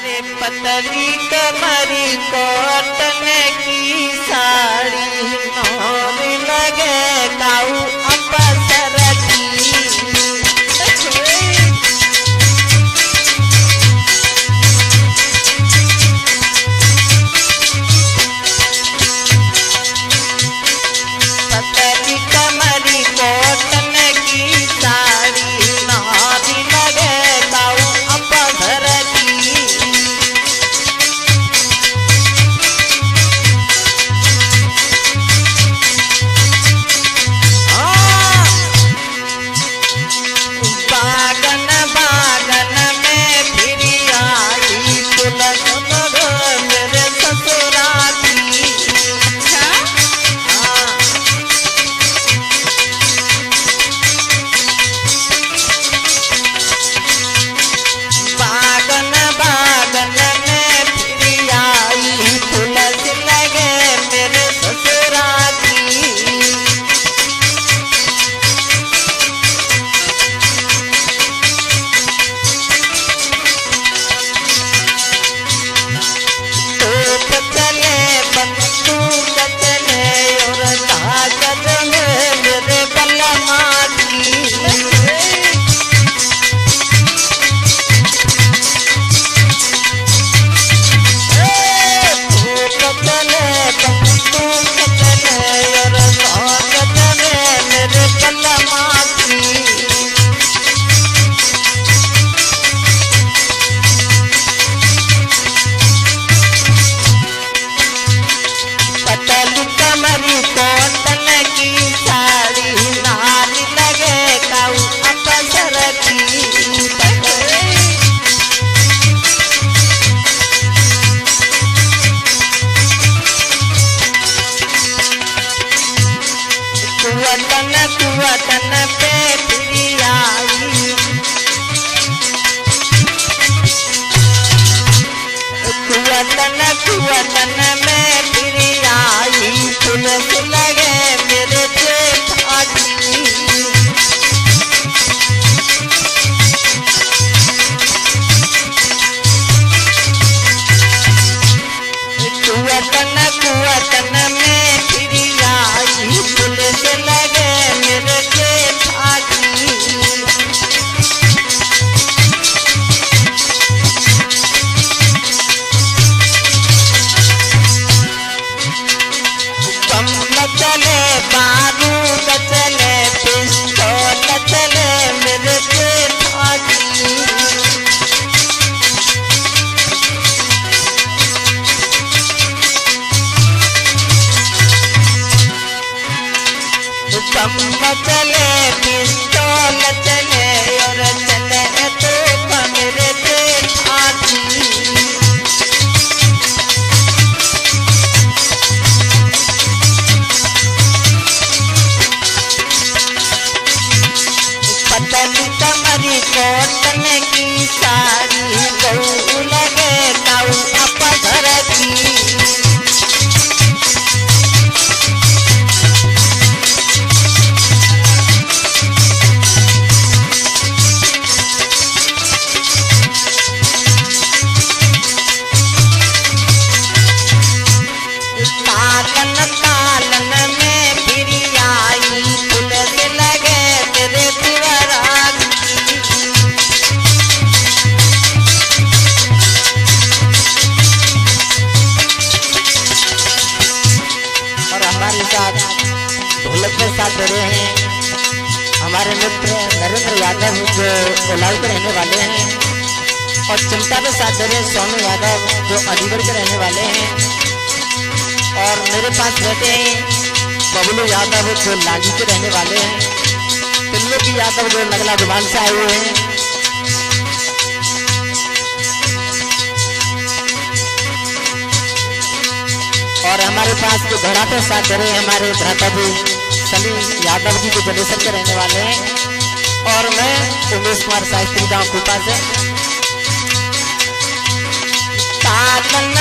पतली कमरी कॉटन की साड़ी नौर लगे काऊ अपसर की पतली कमरी कॉटन की साड़ी नौर लगे काऊ अपसर की वतन पे फिर आई वतन में फिर आई तुलस लगे मेरे जेठाजी वतन में फिर आई तुलस लगे मेरे जेठाजी चले बारूद चले पिस्तौल चले मेरे जेठाजी बम चले पिस्तौल चले और चले तो मेरे जेठाजी पतली कमरी कॉटन की साड़ी गऊ लगे काऊ अपसर की तालन में फिर आई तुलस लगे तेरे दिवराज और हमारे साथ ढोलक के साथ दे रहे हैं हमारे मित्र नरेंद्र यादव जो कोलाल के रहने वाले हैं और चिंता के साथ दे रहे हैं सोनू यादव जो अलीगढ़ के रहने वाले हैं और मेरे पास रहते हैं बबलू यादव जो लाली के रहने वाले हैं त्रिलोकी यादव जो नगला जुबान से आए हुए हैं और हमारे पास जो घड़ा पे साथ दे रहे हैं हमारे भ्राता जी सलीम यादव जी जो जलेसर के रहने वाले हैं और मैं उमेश कुमार शास्त्री गाँव कुपा से तालन